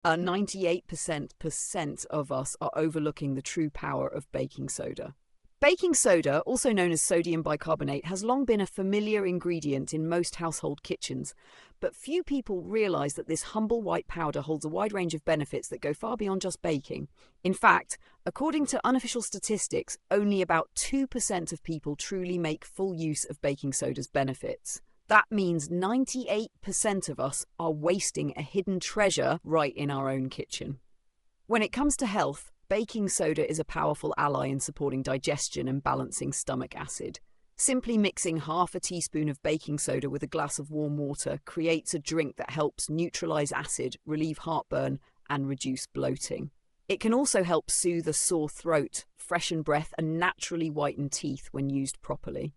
98% of us are overlooking the true power of baking soda. Baking soda, also known as sodium bicarbonate, has long been a familiar ingredient in most household kitchens, but few people realize that this humble white powder holds a wide range of benefits that go far beyond just baking. In fact, according to unofficial statistics, only about 2% of people truly make full use of baking soda's benefits. That means 98% of us are wasting a hidden treasure right in our own kitchen. When it comes to health, baking soda is a powerful ally in supporting digestion and balancing stomach acid. Simply mixing half a teaspoon of baking soda with a glass of warm water creates a drink that helps neutralize acid, relieve heartburn, and reduce bloating. It can also help soothe a sore throat, freshen breath, and naturally whiten teeth when used properly.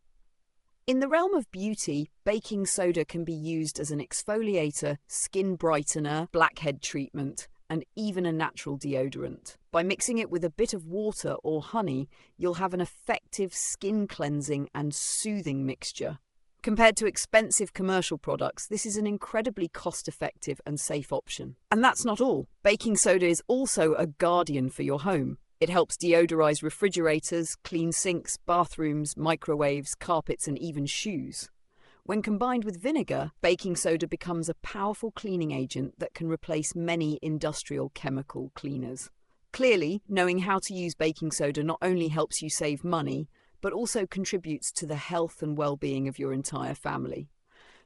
In the realm of beauty, baking soda can be used as an exfoliator, skin brightener, blackhead treatment, and even a natural deodorant. By mixing it with a bit of water or honey, you'll have an effective skin cleansing and soothing mixture. Compared to expensive commercial products, this is an incredibly cost-effective and safe option. And that's not all. Baking soda is also a guardian for your home. It helps deodorize refrigerators, clean sinks, bathrooms, microwaves, carpets, and even shoes. When combined with vinegar, baking soda becomes a powerful cleaning agent that can replace many industrial chemical cleaners. Clearly, knowing how to use baking soda not only helps you save money, but also contributes to the health and well-being of your entire family.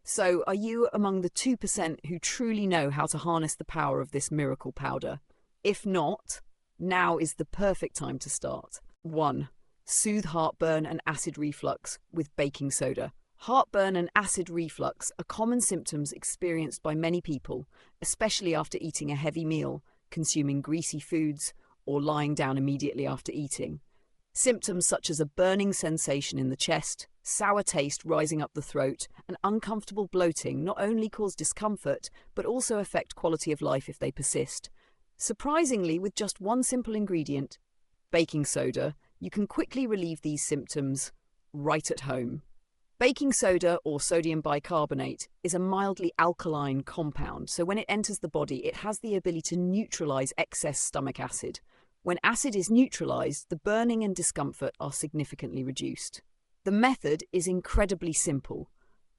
So, are you among the 2% who truly know how to harness the power of this miracle powder? If not, now is the perfect time to start. 1. Soothe heartburn and acid reflux with baking soda. Heartburn and acid reflux are common symptoms experienced by many people, especially after eating a heavy meal, consuming greasy foods, or lying down immediately after eating. Symptoms such as a burning sensation in the chest, sour taste rising up the throat, and uncomfortable bloating not only cause discomfort, but also affect quality of life if they persist. Surprisingly, with just one simple ingredient, baking soda, you can quickly relieve these symptoms right at home. Baking soda, or sodium bicarbonate, is a mildly alkaline compound, so when it enters the body, it has the ability to neutralize excess stomach acid. When acid is neutralized, the burning and discomfort are significantly reduced. The method is incredibly simple.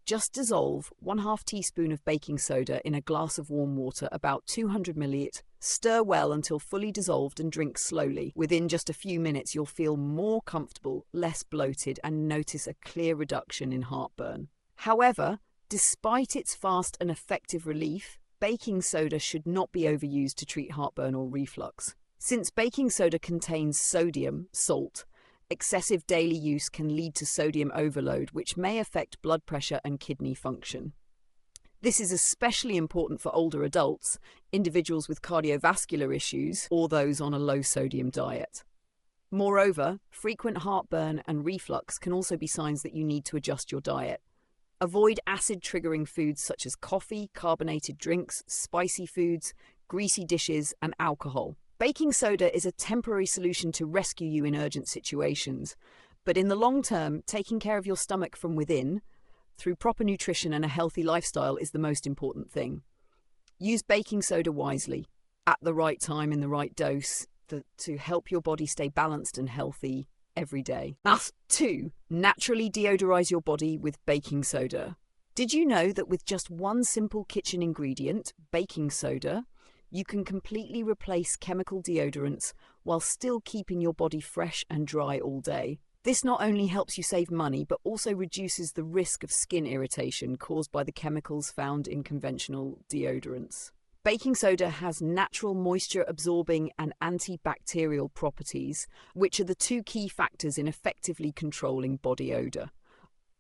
Just dissolve 1/2 teaspoon of baking soda in a glass of warm water, about 200 milliliters. Stir well until fully dissolved and drink slowly. Within just a few minutes, you'll feel more comfortable, less bloated, and notice a clear reduction in heartburn. However, despite its fast and effective relief, baking soda should not be overused to treat heartburn or reflux. Since baking soda contains sodium, salt, excessive daily use can lead to sodium overload, which may affect blood pressure and kidney function. This is especially important for older adults, individuals with cardiovascular issues, or those on a low-sodium diet. Moreover, frequent heartburn and reflux can also be signs that you need to adjust your diet. Avoid acid-triggering foods such as coffee, carbonated drinks, spicy foods, greasy dishes, and alcohol. Baking soda is a temporary solution to rescue you in urgent situations, but in the long term, taking care of your stomach from within, through proper nutrition and a healthy lifestyle, is the most important thing. Use baking soda wisely, at the right time, in the right dose, to help your body stay balanced and healthy every day. 2. Naturally deodorize your body with baking soda. Did you know that with just one simple kitchen ingredient, baking soda, you can completely replace chemical deodorants while still keeping your body fresh and dry all day? This not only helps you save money, but also reduces the risk of skin irritation caused by the chemicals found in conventional deodorants. Baking soda has natural moisture-absorbing and antibacterial properties, which are the two key factors in effectively controlling body odor.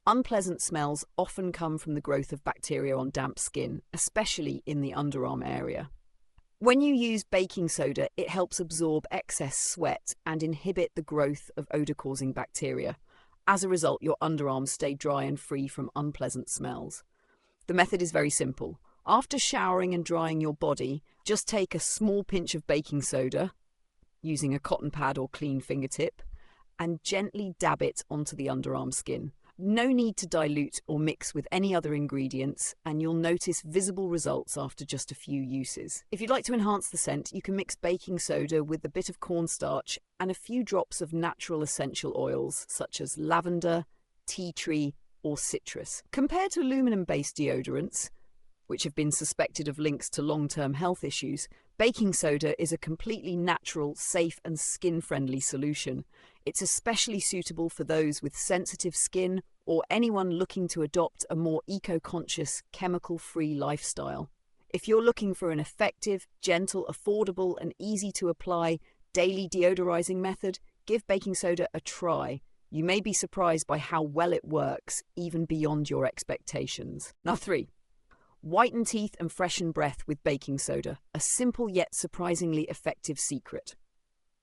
Unpleasant smells often come from the growth of bacteria on damp skin, especially in the underarm area. When you use baking soda, it helps absorb excess sweat and inhibit the growth of odor-causing bacteria. As a result, your underarms stay dry and free from unpleasant smells. The method is very simple. After showering and drying your body, just take a small pinch of baking soda, using a cotton pad or clean fingertip, and gently dab it onto the underarm skin. No need to dilute or mix with any other ingredients, and you'll notice visible results after just a few uses. If you'd like to enhance the scent, you can mix baking soda with a bit of cornstarch and a few drops of natural essential oils such as lavender, tea tree, or citrus. Compared to aluminum-based deodorants, which have been suspected of links to long-term health issues, baking soda is a completely natural, safe, and skin-friendly solution. It's especially suitable for those with sensitive skin or anyone looking to adopt a more eco-conscious, chemical-free lifestyle. If you're looking for an effective, gentle, affordable, and easy-to-apply daily deodorizing method, give baking soda a try. You may be surprised by how well it works, even beyond your expectations. Now 3. Whiten teeth and freshen breath with baking soda, a simple yet surprisingly effective secret.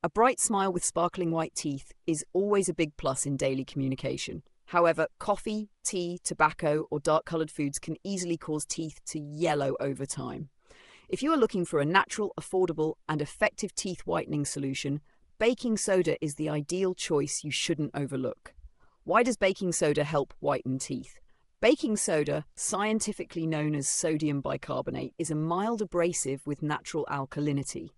A bright smile with sparkling white teeth is always a big plus in daily communication. However, coffee, tea, tobacco, or dark-coloured foods can easily cause teeth to yellow over time. If you are looking for a natural, affordable, and effective teeth whitening solution, baking soda is the ideal choice you shouldn't overlook. Why does baking soda help whiten teeth? Baking soda, scientifically known as sodium bicarbonate, is a mild abrasive with natural alkalinity.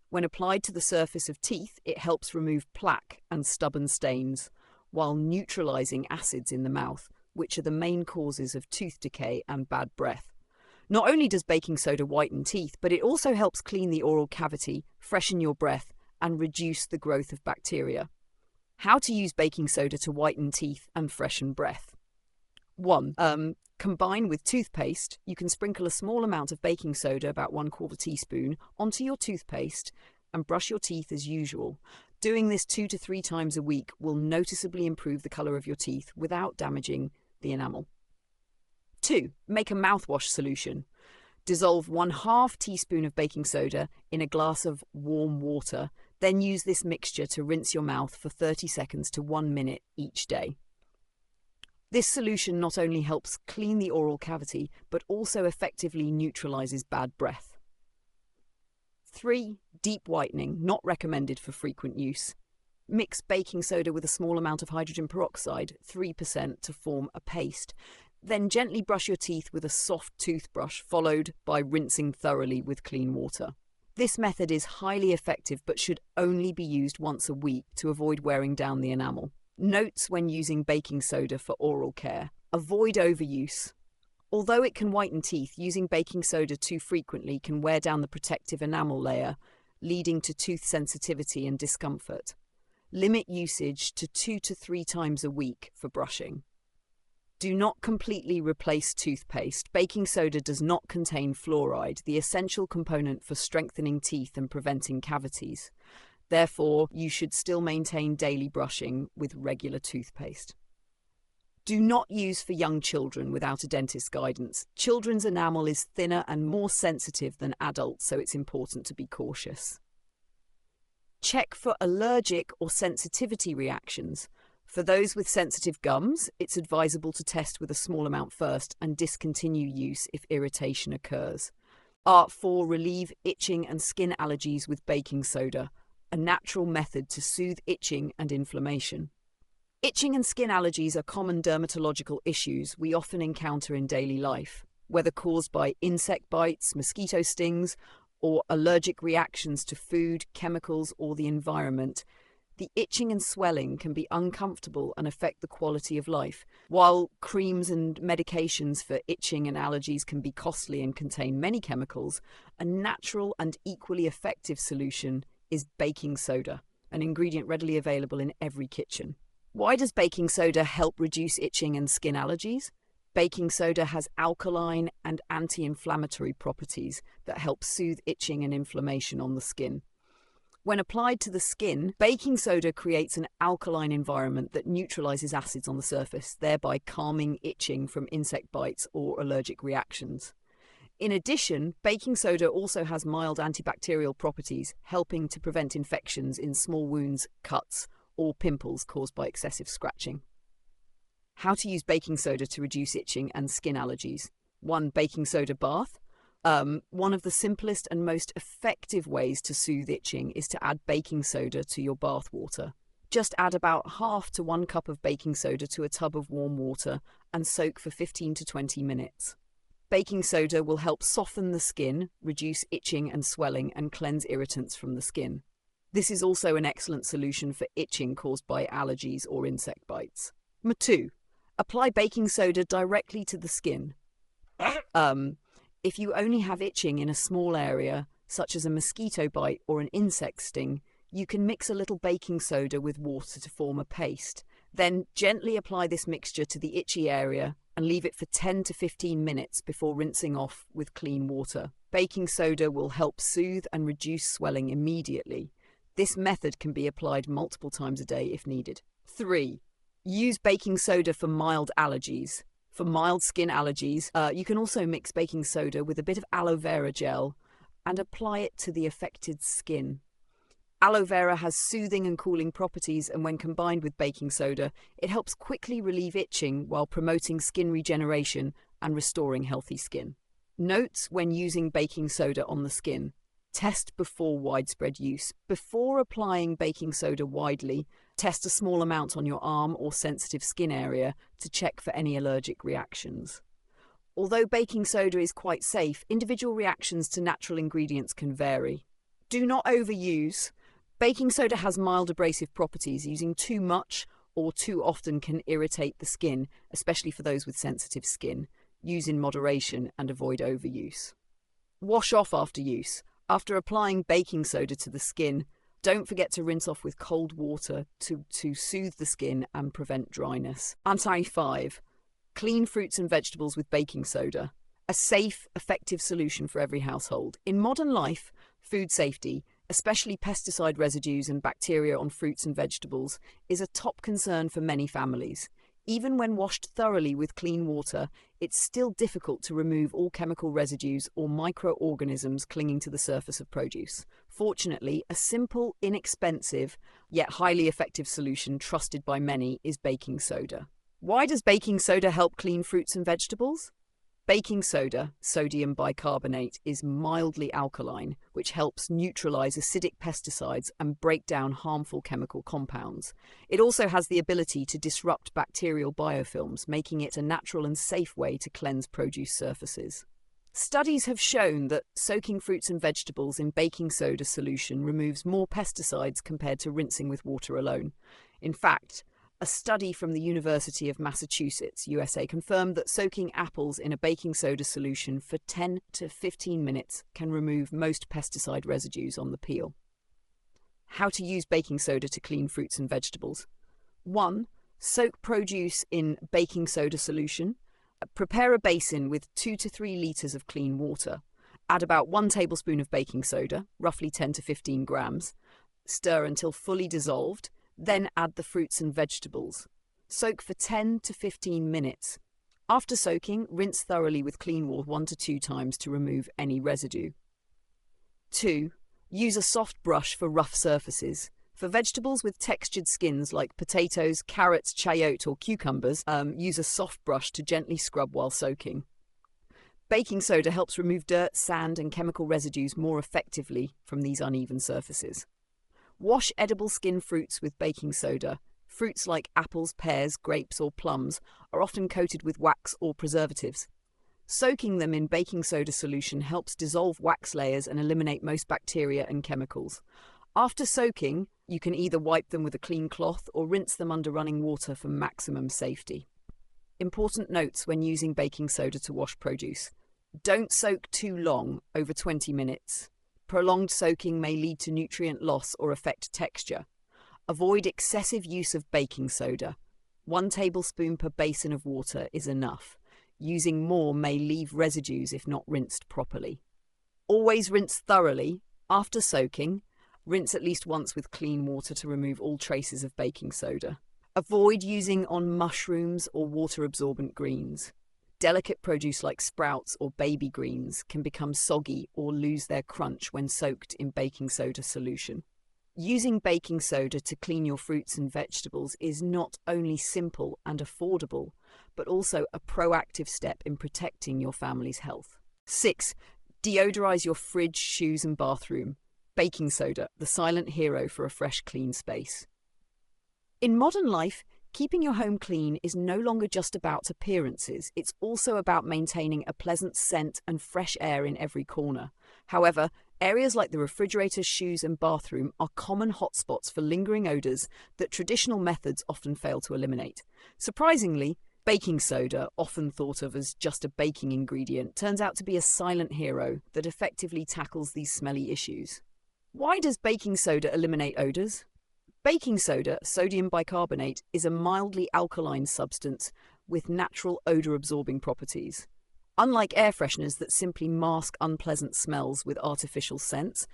When applied to the surface of teeth, it helps remove plaque and stubborn stains, while neutralizing acids in the mouth, which are the main causes of tooth decay and bad breath. Not only does baking soda whiten teeth, but it also helps clean the oral cavity, freshen your breath, and reduce the growth of bacteria. How to use baking soda to whiten teeth and freshen breath. 1. Combine with toothpaste. You can sprinkle a small amount of baking soda, about 1/4 teaspoon, onto your toothpaste and brush your teeth as usual. Doing this 2 to 3 times a week will noticeably improve the colour of your teeth without damaging the enamel. 2. Make a mouthwash solution. Dissolve 1/2 teaspoon of baking soda in a glass of warm water, then use this mixture to rinse your mouth for 30 seconds to 1 minute each day. This solution not only helps clean the oral cavity, but also effectively neutralizes bad breath. 3. Deep whitening, not recommended for frequent use. Mix baking soda with a small amount of hydrogen peroxide, 3%, to form a paste. Then gently brush your teeth with a soft toothbrush, followed by rinsing thoroughly with clean water. This method is highly effective but should only be used once a week to avoid wearing down the enamel. Notes when using baking soda for oral care. Avoid overuse. Although it can whiten teeth, using baking soda too frequently can wear down the protective enamel layer, leading to tooth sensitivity and discomfort. Limit usage to 2 to 3 times a week for brushing. Do not completely replace toothpaste. Baking soda does not contain fluoride, the essential component for strengthening teeth and preventing cavities. Therefore, you should still maintain daily brushing with regular toothpaste. Do not use for young children without a dentist's guidance. Children's enamel is thinner and more sensitive than adults, so it's important to be cautious. Check for allergic or sensitivity reactions. For those with sensitive gums, it's advisable to test with a small amount first and discontinue use if irritation occurs. 4. Relieve itching and skin allergies with baking soda, a natural method to soothe itching and inflammation. Itching and skin allergies are common dermatological issues we often encounter in daily life, whether caused by insect bites, mosquito stings, or allergic reactions to food, chemicals, or the environment. The itching and swelling can be uncomfortable and affect the quality of life. While creams and medications for itching and allergies can be costly and contain many chemicals, a natural and equally effective solution is baking soda, an ingredient readily available in every kitchen. Why does baking soda help reduce itching and skin allergies? Baking soda has alkaline and anti-inflammatory properties that help soothe itching and inflammation on the skin. When applied to the skin, baking soda creates an alkaline environment that neutralizes acids on the surface, thereby calming itching from insect bites or allergic reactions. In addition, baking soda also has mild antibacterial properties, helping to prevent infections in small wounds, cuts, or pimples caused by excessive scratching. How to use baking soda to reduce itching and skin allergies. 1. Baking soda bath. One of the simplest and most effective ways to soothe itching is to add baking soda to your bath water. Just add about half to 1 cup of baking soda to a tub of warm water and soak for 15 to 20 minutes. Baking soda will help soften the skin, reduce itching and swelling, and cleanse irritants from the skin. This is also an excellent solution for itching caused by allergies or insect bites. Number 2. Apply baking soda directly to the skin. If you only have itching in a small area, such as a mosquito bite or an insect sting, you can mix a little baking soda with water to form a paste. Then gently apply this mixture to the itchy area and leave it for 10 to 15 minutes before rinsing off with clean water. Baking soda will help soothe and reduce swelling immediately. This method can be applied multiple times a day if needed. 3. Use baking soda for mild allergies. For mild skin allergies, you can also mix baking soda with a bit of aloe vera gel and apply it to the affected skin. Aloe vera has soothing and cooling properties, and when combined with baking soda, it helps quickly relieve itching while promoting skin regeneration and restoring healthy skin. Notes when using baking soda on the skin. Test before widespread use. Before applying baking soda widely, test a small amount on your arm or sensitive skin area to check for any allergic reactions. Although baking soda is quite safe, individual reactions to natural ingredients can vary. Do not overuse. Baking soda has mild abrasive properties. Using too much or too often can irritate the skin, especially for those with sensitive skin. Use in moderation and avoid overuse. Wash off after use. After applying baking soda to the skin, don't forget to rinse off with cold water to soothe the skin and prevent dryness. Anti 5. Clean fruits and vegetables with baking soda. A safe, effective solution for every household. In modern life, food safety, especially pesticide residues and bacteria on fruits and vegetables, is a top concern for many families. Even when washed thoroughly with clean water, it's still difficult to remove all chemical residues or microorganisms clinging to the surface of produce. Fortunately, a simple, inexpensive, yet highly effective solution trusted by many is baking soda. Why does baking soda help clean fruits and vegetables? Baking soda, sodium bicarbonate, is mildly alkaline, which helps neutralize acidic pesticides and break down harmful chemical compounds. It also has the ability to disrupt bacterial biofilms, making it a natural and safe way to cleanse produce surfaces. Studies have shown that soaking fruits and vegetables in baking soda solution removes more pesticides compared to rinsing with water alone. In fact, a study from the University of Massachusetts, USA, confirmed that soaking apples in a baking soda solution for 10 to 15 minutes can remove most pesticide residues on the peel. How to use baking soda to clean fruits and vegetables. 1. Soak produce in baking soda solution. Prepare a basin with 2 to 3 litres of clean water. Add about 1 tablespoon of baking soda, roughly 10 to 15 grams. Stir until fully dissolved. Then add the fruits and vegetables. Soak for 10 to 15 minutes. After soaking, rinse thoroughly with clean water 1 to 2 times to remove any residue. 2. Use a soft brush for rough surfaces. For vegetables with textured skins like potatoes, carrots, chayote, or cucumbers, use a soft brush to gently scrub while soaking. Baking soda helps remove dirt, sand, and chemical residues more effectively from these uneven surfaces. Wash edible skin fruits with baking soda. Fruits like apples, pears, grapes, or plums are often coated with wax or preservatives. Soaking them in baking soda solution helps dissolve wax layers and eliminate most bacteria and chemicals. After soaking, you can either wipe them with a clean cloth or rinse them under running water for maximum safety. Important notes when using baking soda to wash produce. Don't soak too long, over 20 minutes. Prolonged soaking may lead to nutrient loss or affect texture. Avoid excessive use of baking soda. 1 tablespoon per basin of water is enough. Using more may leave residues if not rinsed properly. Always rinse thoroughly. After soaking, rinse at least once with clean water to remove all traces of baking soda. Avoid using on mushrooms or water-absorbent greens. Delicate produce like sprouts or baby greens can become soggy or lose their crunch when soaked in baking soda solution. Using baking soda to clean your fruits and vegetables is not only simple and affordable, but also a proactive step in protecting your family's health. 6. Deodorize your fridge, shoes, and bathroom. Baking soda, the silent hero for a fresh, clean space. In modern life, keeping your home clean is no longer just about appearances, it's also about maintaining a pleasant scent and fresh air in every corner. However, areas like the refrigerator, shoes, and bathroom are common hotspots for lingering odours that traditional methods often fail to eliminate. Surprisingly, baking soda, often thought of as just a baking ingredient, turns out to be a silent hero that effectively tackles these smelly issues. Why does baking soda eliminate odours? Baking soda, sodium bicarbonate, is a mildly alkaline substance with natural odour-absorbing properties. Unlike air fresheners that simply mask unpleasant smells with artificial scents,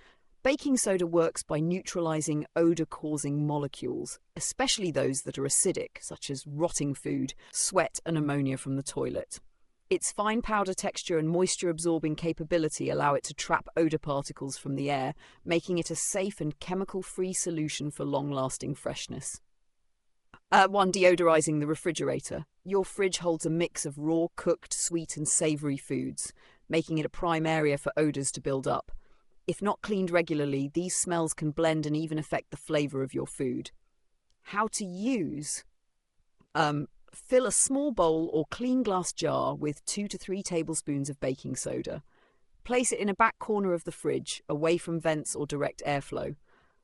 baking soda works by neutralising odour-causing molecules, especially those that are acidic, such as rotting food, sweat, and ammonia from the toilet. Its fine powder texture and moisture-absorbing capability allow it to trap odour particles from the air, making it a safe and chemical-free solution for long-lasting freshness. 1. Deodorizing the refrigerator. Your fridge holds a mix of raw, cooked, sweet and savoury foods, making it a prime area for odours to build up. If not cleaned regularly, these smells can blend and even affect the flavour of your food. How to use? Fill a small bowl or clean glass jar with 2 to 3 tablespoons of baking soda. Place it in a back corner of the fridge, away from vents or direct airflow.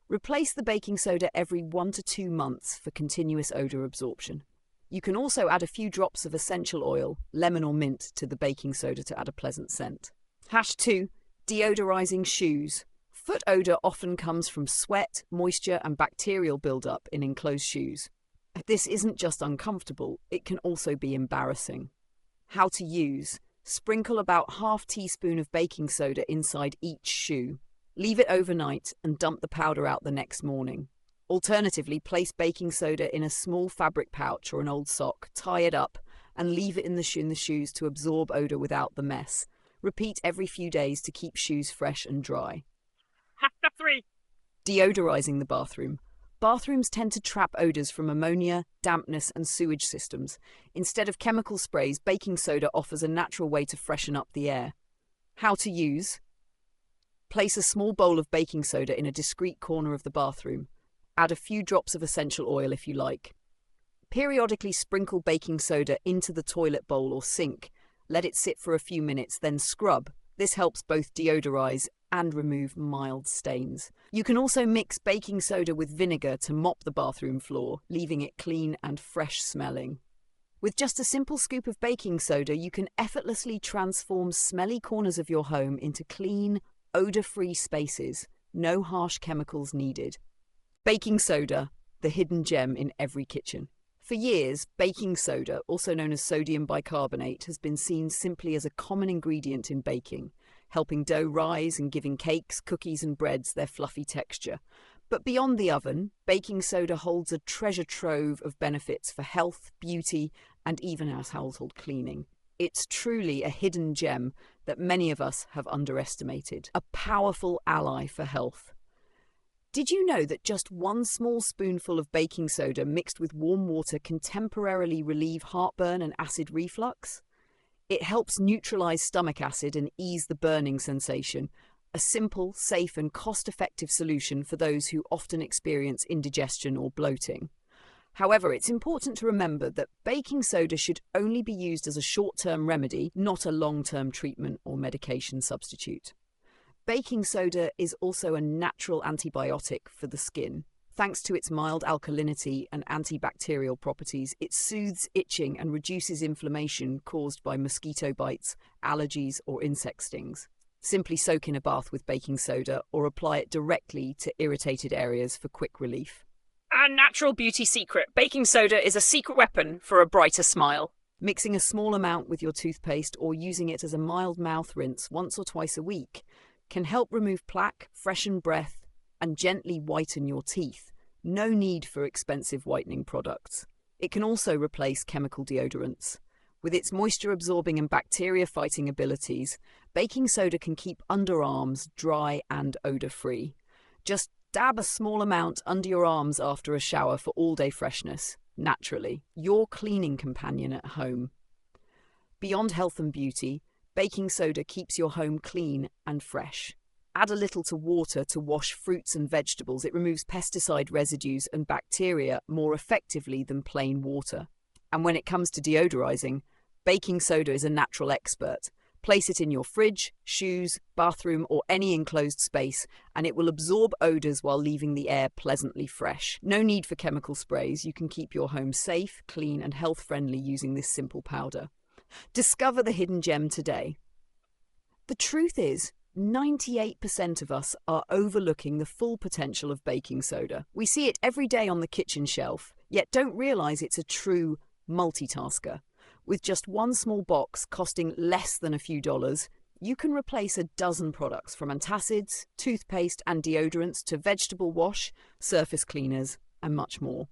Replace the baking soda every 1 to 2 months for continuous odour absorption. You can also add a few drops of essential oil, lemon or mint, to the baking soda to add a pleasant scent. 2. Deodorizing shoes. Foot odour often comes from sweat, moisture and bacterial buildup in enclosed shoes. This isn't just uncomfortable, it can also be embarrassing. How to use? Sprinkle about ½ teaspoon of baking soda inside each shoe. Leave it overnight and dump the powder out the next morning. Alternatively, place baking soda in a small fabric pouch or an old sock, tie it up, and leave it in the shoes to absorb odour without the mess. Repeat every few days to keep shoes fresh and dry. 3. Deodorizing the bathroom. Bathrooms tend to trap odours from ammonia, dampness and sewage systems. Instead of chemical sprays, baking soda offers a natural way to freshen up the air. How to use? Place a small bowl of baking soda in a discreet corner of the bathroom. Add a few drops of essential oil if you like. Periodically sprinkle baking soda into the toilet bowl or sink. Let it sit for a few minutes, then scrub. This helps both deodorize and remove mild stains. You can also mix baking soda with vinegar to mop the bathroom floor, leaving it clean and fresh smelling. With just a simple scoop of baking soda, you can effortlessly transform smelly corners of your home into clean, odour-free spaces. No harsh chemicals needed. Baking soda, the hidden gem in every kitchen. For years, baking soda, also known as sodium bicarbonate, has been seen simply as a common ingredient in baking, helping dough rise and giving cakes, cookies and breads their fluffy texture. But beyond the oven, baking soda holds a treasure trove of benefits for health, beauty, and even as household cleaning. It's truly a hidden gem that many of us have underestimated, a powerful ally for health. Did you know that just 1 small spoonful of baking soda mixed with warm water can temporarily relieve heartburn and acid reflux? It helps neutralize stomach acid and ease the burning sensation, a simple, safe and cost-effective solution for those who often experience indigestion or bloating. However, it's important to remember that baking soda should only be used as a short-term remedy, not a long-term treatment or medication substitute. Baking soda is also a natural antibiotic for the skin. Thanks to its mild alkalinity and antibacterial properties, it soothes itching and reduces inflammation caused by mosquito bites, allergies, or insect stings. Simply soak in a bath with baking soda or apply it directly to irritated areas for quick relief. A natural beauty secret. Baking soda is a secret weapon for a brighter smile. Mixing a small amount with your toothpaste or using it as a mild mouth rinse once or twice a week can help remove plaque, freshen breath, and gently whiten your teeth. No need for expensive whitening products. It can also replace chemical deodorants. With its moisture-absorbing and bacteria-fighting abilities, baking soda can keep underarms dry and odour-free. Just dab a small amount under your arms after a shower for all-day freshness. Naturally, your cleaning companion at home. Beyond health and beauty, baking soda keeps your home clean and fresh. Add a little to water to wash fruits and vegetables. It removes pesticide residues and bacteria more effectively than plain water. And when it comes to deodorizing, baking soda is a natural expert. Place it in your fridge, shoes, bathroom, or any enclosed space, and it will absorb odors while leaving the air pleasantly fresh. No need for chemical sprays. You can keep your home safe, clean, and health-friendly using this simple powder. Discover the hidden gem today. The truth is, 98% of us are overlooking the full potential of baking soda. We see it every day on the kitchen shelf, yet don't realize it's a true multitasker. With just one small box costing less than a few dollars, you can replace a dozen products from antacids, toothpaste and deodorants to vegetable wash, surface cleaners, and much more.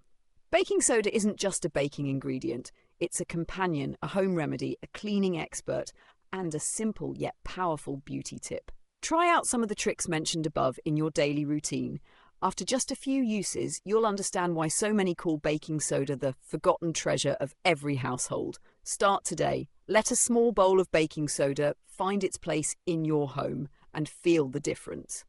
Baking soda isn't just a baking ingredient. It's a companion, a home remedy, a cleaning expert, and a simple yet powerful beauty tip. Try out some of the tricks mentioned above in your daily routine. After just a few uses, you'll understand why so many call baking soda the forgotten treasure of every household. Start today. Let a small bowl of baking soda find its place in your home and feel the difference.